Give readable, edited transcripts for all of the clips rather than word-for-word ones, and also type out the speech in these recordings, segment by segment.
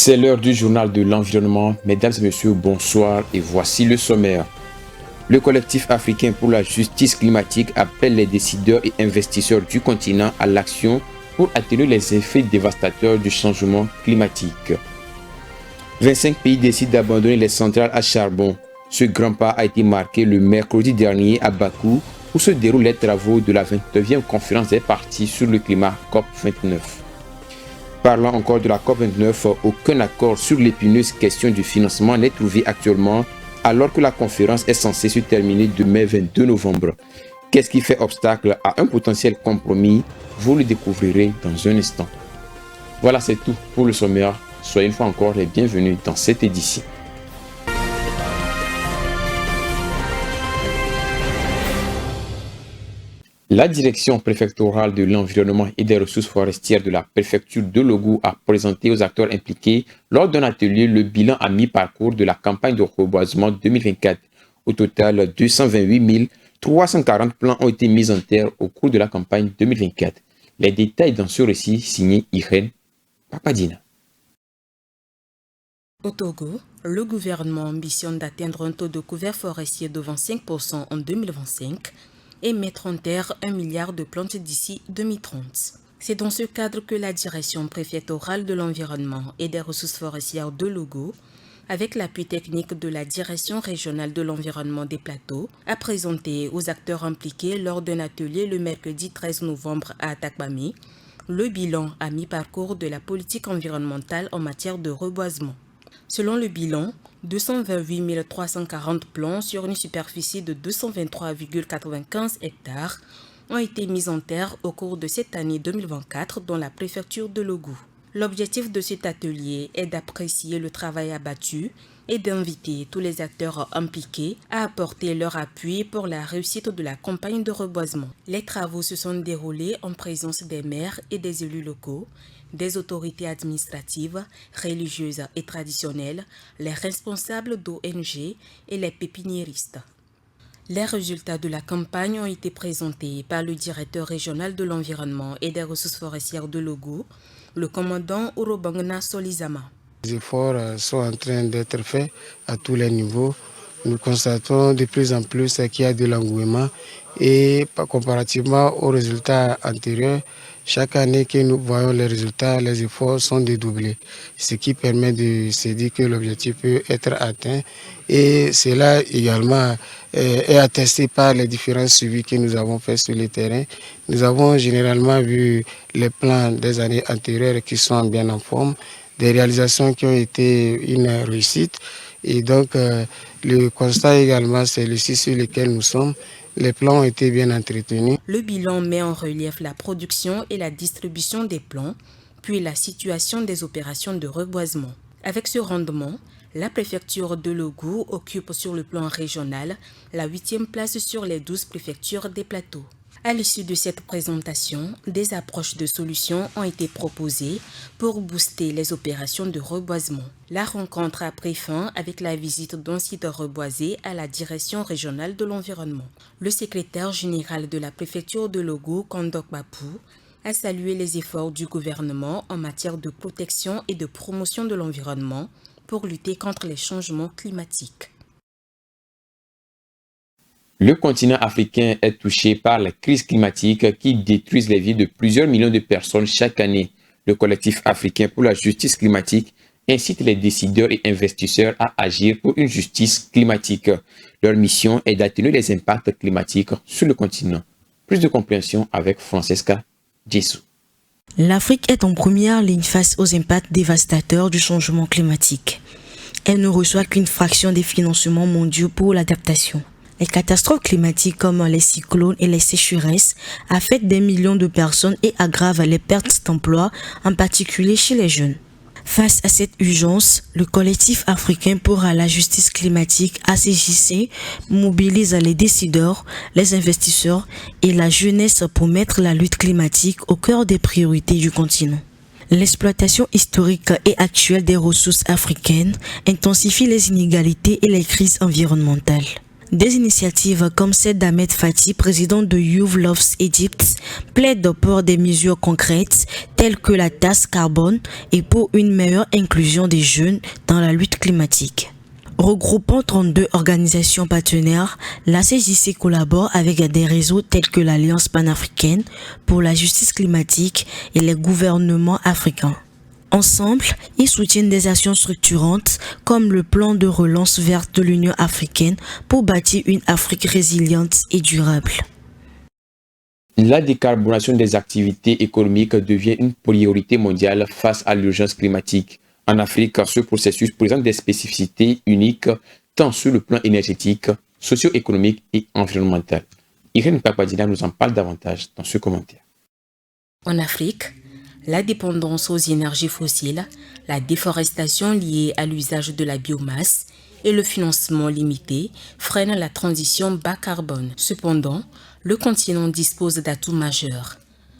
C'est l'heure du journal de l'environnement. Mesdames et messieurs, bonsoir et voici le sommaire. Le collectif africain pour la justice climatique appelle les décideurs et investisseurs du continent à l'action pour atténuer les effets dévastateurs du changement climatique. 25 pays décident d'abandonner les centrales à charbon. Ce grand pas a été marqué le mercredi dernier à Bakou, où se déroulent les travaux de la 29e conférence des parties sur le climat COP29. Parlant encore de la COP29, aucun accord sur l'épineuse question du financement n'est trouvé actuellement, alors que la conférence est censée se terminer demain 22 novembre. Qu'est-ce qui fait obstacle à un potentiel compromis? Vous le découvrirez dans un instant. Voilà, c'est tout pour le sommaire. Soyez une fois encore les bienvenus dans cette édition. La direction préfectorale de l'environnement et des ressources forestières de la préfecture de Logou a présenté aux acteurs impliqués lors d'un atelier le bilan à mi-parcours de la campagne de reboisement 2024. Au total, 228 340 plants ont été mis en terre au cours de la campagne 2024. Les détails dans ce récit signé Irène Papadina. Au Togo, le gouvernement ambitionne d'atteindre un taux de couvert forestier devant 5% en 2025 et mettre en terre 1 milliard de plantes d'ici 2030. C'est dans ce cadre que la direction préfectorale de l'environnement et des ressources forestières de Logou, avec l'appui technique de la direction régionale de l'environnement des plateaux, a présenté aux acteurs impliqués lors d'un atelier le mercredi 13 novembre à Atakpami le bilan à mi-parcours de la politique environnementale en matière de reboisement. Selon le bilan, 228 340 plants sur une superficie de 223,95 hectares ont été mis en terre au cours de cette année 2024 dans la préfecture de Logou. L'objectif de cet atelier est d'apprécier le travail abattu et d'inviter tous les acteurs impliqués à apporter leur appui pour la réussite de la campagne de reboisement. Les travaux se sont déroulés en présence des maires et des élus locaux, des autorités administratives, religieuses et traditionnelles, les responsables d'ONG et les pépiniéristes. Les résultats de la campagne ont été présentés par le directeur régional de l'environnement et des ressources forestières de Logou, le commandant Urobangna Solizama. Les efforts sont en train d'être faits à tous les niveaux. Nous constatons de plus en plus qu'il y a de l'engouement et comparativement aux résultats antérieurs, chaque année que nous voyons les résultats, les efforts sont dédoublés, ce qui permet de se dire que l'objectif peut être atteint et cela également est attesté par les différents suivis que nous avons faits sur le terrain. Nous avons généralement vu les plans des années antérieures qui sont bien en forme, des réalisations qui ont été une réussite et donc le constat également c'est le site sur lequel nous sommes. Les plants ont été bien entretenus. Le bilan met en relief la production et la distribution des plants, puis la situation des opérations de reboisement. Avec ce rendement, la préfecture de Logou occupe sur le plan régional la 8e place sur les 12 préfectures des plateaux. À l'issue de cette présentation, des approches de solutions ont été proposées pour booster les opérations de reboisement. La rencontre a pris fin avec la visite d'un site reboisé à la direction régionale de l'environnement. Le secrétaire général de la préfecture de Logou, Kondok Bapou, a salué les efforts du gouvernement en matière de protection et de promotion de l'environnement pour lutter contre les changements climatiques. Le continent africain est touché par la crise climatique qui détruit les vies de plusieurs millions de personnes chaque année. Le collectif africain pour la justice climatique incite les décideurs et investisseurs à agir pour une justice climatique. Leur mission est d'atténuer les impacts climatiques sur le continent. Plus de compréhension avec Francesca Djessou. L'Afrique est en première ligne face aux impacts dévastateurs du changement climatique. Elle ne reçoit qu'une fraction des financements mondiaux pour l'adaptation. Les catastrophes climatiques comme les cyclones et les sécheresses affectent des millions de personnes et aggravent les pertes d'emplois, en particulier chez les jeunes. Face à cette urgence, le collectif africain pour la justice climatique ACJC mobilise les décideurs, les investisseurs et la jeunesse pour mettre la lutte climatique au cœur des priorités du continent. L'exploitation historique et actuelle des ressources africaines intensifie les inégalités et les crises environnementales. Des initiatives comme celle d'Ahmed Fati, président de Youth Loves Egypt, plaident pour des mesures concrètes telles que la taxe carbone et pour une meilleure inclusion des jeunes dans la lutte climatique. Regroupant 32 organisations partenaires, la CJC collabore avec des réseaux tels que l'Alliance panafricaine pour la justice climatique et les gouvernements africains. Ensemble, ils soutiennent des actions structurantes comme le plan de relance verte de l'Union africaine pour bâtir une Afrique résiliente et durable. La décarbonation des activités économiques devient une priorité mondiale face à l'urgence climatique. En Afrique, ce processus présente des spécificités uniques tant sur le plan énergétique, socio-économique et environnemental. Irène Papadina nous en parle davantage dans ce commentaire. En Afrique, la dépendance aux énergies fossiles, la déforestation liée à l'usage de la biomasse et le financement limité freinent la transition bas carbone. Cependant, le continent dispose d'atouts majeurs.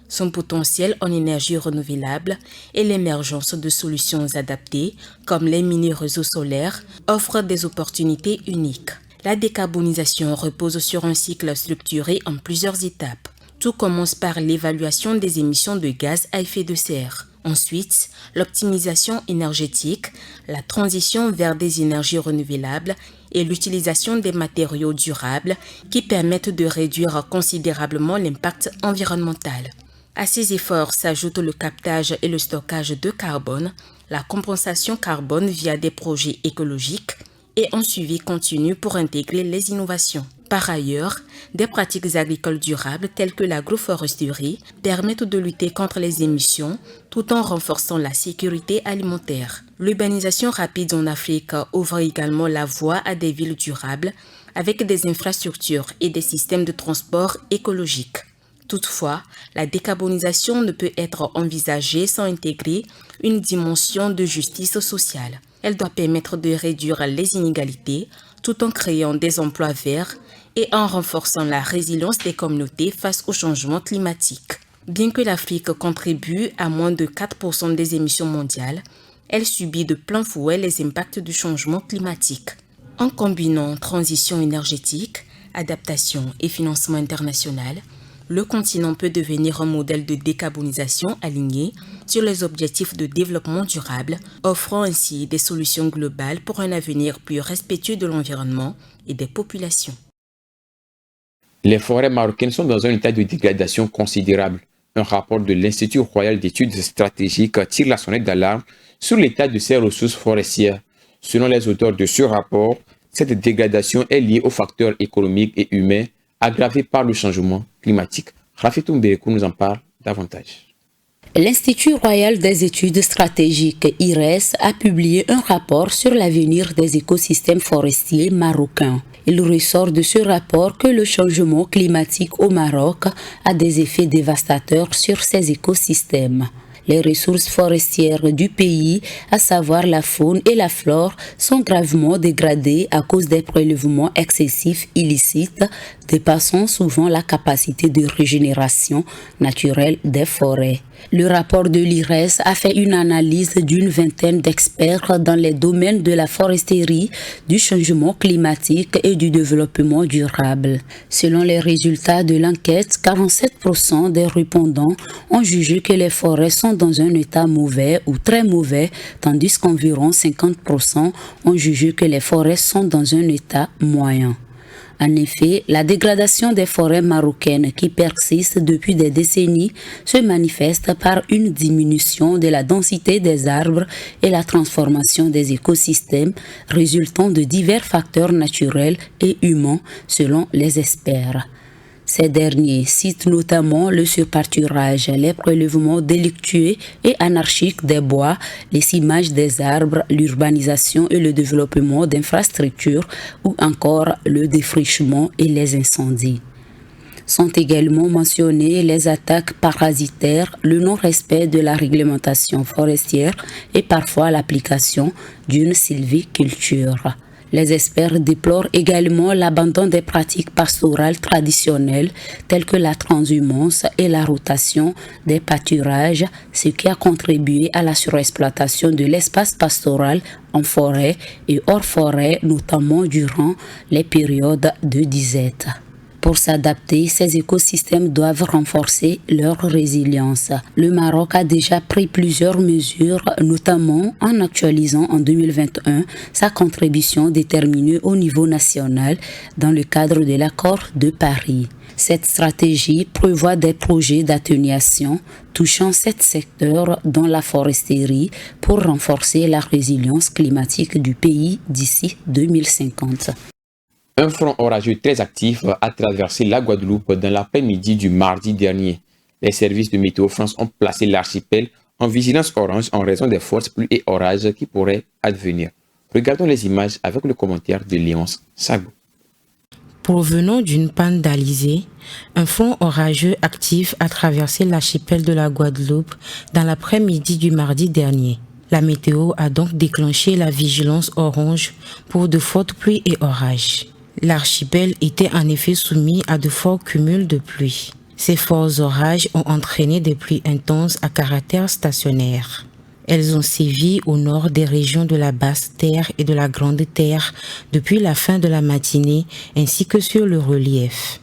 Son potentiel en énergie renouvelable et l'émergence de solutions adaptées, comme les mini-réseaux solaires, offrent des opportunités uniques. La décarbonisation repose sur un cycle structuré en plusieurs étapes. Tout commence par l'évaluation des émissions de gaz à effet de serre. Ensuite, l'optimisation énergétique, la transition vers des énergies renouvelables et l'utilisation des matériaux durables qui permettent de réduire considérablement l'impact environnemental. À ces efforts s'ajoutent le captage et le stockage de carbone, la compensation carbone via des projets écologiques et un suivi continu pour intégrer les innovations. Par ailleurs, des pratiques agricoles durables telles que l'agroforesterie permettent de lutter contre les émissions tout en renforçant la sécurité alimentaire. L'urbanisation rapide en Afrique ouvre également la voie à des villes durables avec des infrastructures et des systèmes de transport écologiques. Toutefois, la décarbonisation ne peut être envisagée sans intégrer une dimension de justice sociale. Elle doit permettre de réduire les inégalités tout en créant des emplois verts et en renforçant la résilience des communautés face au changement climatique. Bien que l'Afrique contribue à moins de 4% des émissions mondiales, elle subit de plein fouet les impacts du changement climatique. En combinant transition énergétique, adaptation et financement international, le continent peut devenir un modèle de décarbonisation aligné sur les objectifs de développement durable, offrant ainsi des solutions globales pour un avenir plus respectueux de l'environnement et des populations. Les forêts marocaines sont dans un état de dégradation considérable. Un rapport de l'Institut royal d'études stratégiques tire la sonnette d'alarme sur l'état de ces ressources forestières. Selon les auteurs de ce rapport, cette dégradation est liée aux facteurs économiques et humains aggravés par le changement climatique. Rafitou Mbérekou nous en parle davantage. L'Institut royal des études stratégiques IRES a publié un rapport sur l'avenir des écosystèmes forestiers marocains. Il ressort de ce rapport que le changement climatique au Maroc a des effets dévastateurs sur ces écosystèmes. Les ressources forestières du pays, à savoir la faune et la flore, sont gravement dégradées à cause des prélèvements excessifs illicites, dépassant souvent la capacité de régénération naturelle des forêts. Le rapport de l'IRES a fait une analyse d'une vingtaine d'experts dans les domaines de la foresterie, du changement climatique et du développement durable. Selon les résultats de l'enquête, 47% des répondants ont jugé que les forêts sont dans un état mauvais ou très mauvais, tandis qu'environ 50% ont jugé que les forêts sont dans un état moyen. En effet, la dégradation des forêts marocaines qui persiste depuis des décennies se manifeste par une diminution de la densité des arbres et la transformation des écosystèmes résultant de divers facteurs naturels et humains selon les experts. Ces derniers citent notamment le surpâturage, les prélèvements délictueux et anarchiques des bois, les cimages des arbres, l'urbanisation et le développement d'infrastructures ou encore le défrichement et les incendies. Sont également mentionnés les attaques parasitaires, le non-respect de la réglementation forestière et parfois l'application d'une sylviculture. Les experts déplorent également l'abandon des pratiques pastorales traditionnelles telles que la transhumance et la rotation des pâturages, ce qui a contribué à la surexploitation de l'espace pastoral en forêt et hors forêt, notamment durant les périodes de disette. Pour s'adapter, ces écosystèmes doivent renforcer leur résilience. Le Maroc a déjà pris plusieurs mesures, notamment en actualisant en 2021 sa contribution déterminée au niveau national dans le cadre de l'accord de Paris. Cette stratégie prévoit des projets d'atténuation touchant 7 secteurs dont la foresterie pour renforcer la résilience climatique du pays d'ici 2050. Un front orageux très actif a traversé la Guadeloupe dans l'après-midi du mardi dernier. Les services de Météo France ont placé l'archipel en vigilance orange en raison des fortes pluies et orages qui pourraient advenir. Regardons les images avec le commentaire de Léonce Sagbo. Provenant d'une panne d'alizé, un front orageux actif a traversé l'archipel de la Guadeloupe dans l'après-midi du mardi dernier. La météo a donc déclenché la vigilance orange pour de fortes pluies et orages. L'archipel était en effet soumis à de forts cumuls de pluie. Ces forts orages ont entraîné des pluies intenses à caractère stationnaire. Elles ont sévi au nord des régions de la Basse Terre et de la Grande Terre depuis la fin de la matinée ainsi que sur le relief.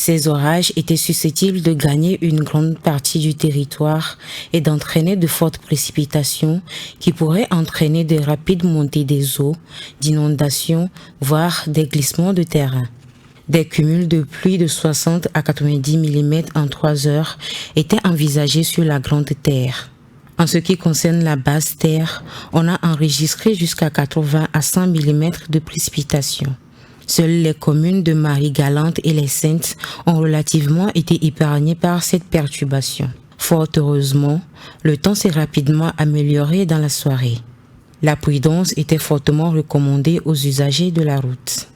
Ces orages étaient susceptibles de gagner une grande partie du territoire et d'entraîner de fortes précipitations qui pourraient entraîner de rapides montées des eaux, d'inondations, voire des glissements de terrain. Des cumuls de pluie de 60 à 90 mm en 3 heures étaient envisagés sur la Grande Terre. En ce qui concerne la Basse Terre, on a enregistré jusqu'à 80 à 100 mm de précipitations. Seules les communes de Marie-Galante et les Saintes ont relativement été épargnées par cette perturbation. Fort heureusement, le temps s'est rapidement amélioré dans la soirée. La prudence était fortement recommandée aux usagers de la route.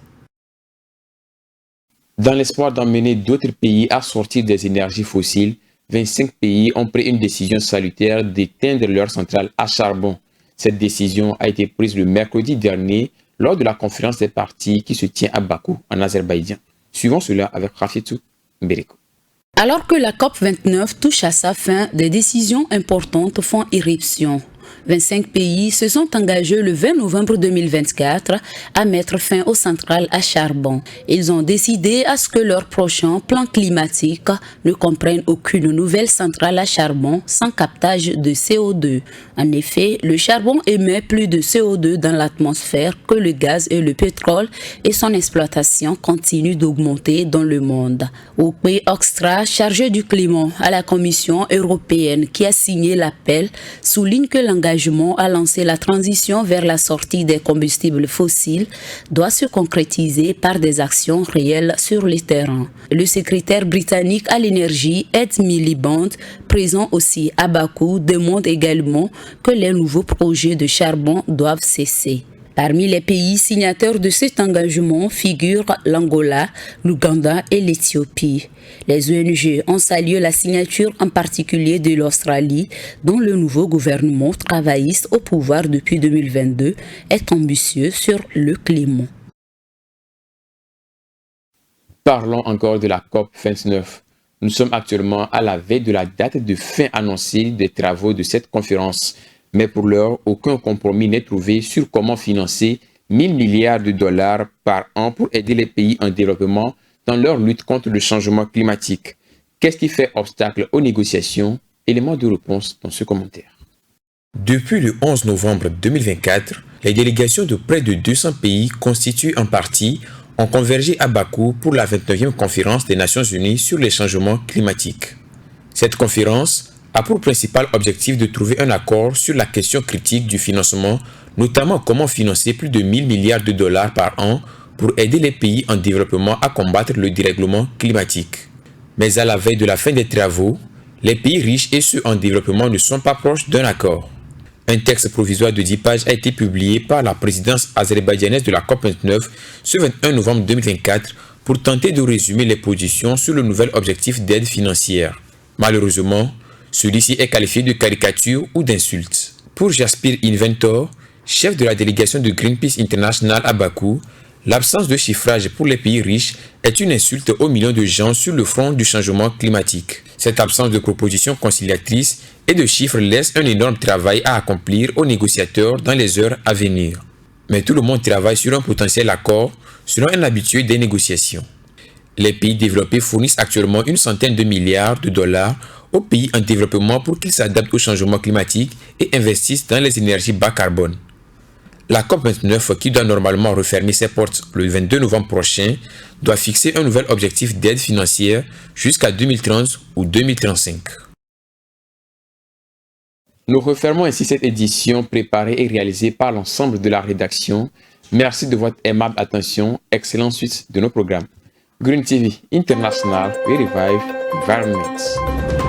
Dans l'espoir d'emmener d'autres pays à sortir des énergies fossiles, 25 pays ont pris une décision salutaire d'éteindre leurs centrales à charbon. Cette décision a été prise le mercredi dernier lors de la conférence des partis qui se tient à Bakou, en Azerbaïdjan. Suivons cela avec Rafitou Mbériko. Alors que la COP29 touche à sa fin, des décisions importantes font irruption. 25 pays se sont engagés le 20 novembre 2024 à mettre fin aux centrales à charbon. Ils ont décidé à ce que leur prochain plan climatique ne comprenne aucune nouvelle centrale à charbon sans captage de CO2. En effet, le charbon émet plus de CO2 dans l'atmosphère que le gaz et le pétrole et son exploitation continue d'augmenter dans le monde. Ope Oxtra, chargé du climat à la Commission européenne qui a signé l'appel, souligne que l'engagement à lancer la transition vers la sortie des combustibles fossiles doit se concrétiser par des actions réelles sur le terrain. Le secrétaire britannique à l'énergie, Ed Miliband, présent aussi à Bakou, demande également que les nouveaux projets de charbon doivent cesser. Parmi les pays signataires de cet engagement figurent l'Angola, l'Ouganda et l'Éthiopie. Les ONG ont salué la signature en particulier de l'Australie, dont le nouveau gouvernement travailliste au pouvoir depuis 2022 est ambitieux sur le climat. Parlons encore de la COP29. Nous sommes actuellement à la veille de la date de fin annoncée des travaux de cette conférence. Mais pour l'heure, aucun compromis n'est trouvé sur comment financer 1 000 milliards de dollars par an pour aider les pays en développement dans leur lutte contre le changement climatique. Qu'est-ce qui fait obstacle aux négociations? Élément de réponse dans ce commentaire. Depuis le 11 novembre 2024, les délégations de près de 200 pays constituées en partie ont convergé à Bakou pour la 29e conférence des Nations Unies sur les changements climatiques. Cette conférence a pour principal objectif de trouver un accord sur la question critique du financement, notamment comment financer plus de 1 000 milliards de dollars par an pour aider les pays en développement à combattre le dérèglement climatique. Mais à la veille de la fin des travaux, les pays riches et ceux en développement ne sont pas proches d'un accord. Un texte provisoire de 10 pages a été publié par la présidence azerbaïdjanaise de la COP29 ce 21 novembre 2024 pour tenter de résumer les positions sur le nouvel objectif d'aide financière. Malheureusement, celui-ci est qualifié de caricature ou d'insulte. Pour Jasper Inventor, chef de la délégation de Greenpeace International à Bakou, l'absence de chiffrage pour les pays riches est une insulte aux millions de gens sur le front du changement climatique. Cette absence de propositions conciliatrices et de chiffres laisse un énorme travail à accomplir aux négociateurs dans les heures à venir. Mais tout le monde travaille sur un potentiel accord selon un habitué des négociations. Les pays développés fournissent actuellement une centaine de milliards de dollars aux pays en développement pour qu'ils s'adaptent au changement climatique et investissent dans les énergies bas carbone. La COP29, qui doit normalement refermer ses portes le 22 novembre prochain, doit fixer un nouvel objectif d'aide financière jusqu'à 2030 ou 2035. Nous refermons ainsi cette édition préparée et réalisée par l'ensemble de la rédaction. Merci de votre aimable attention. Excellente suite de nos programmes. Green TV International, we revive environments.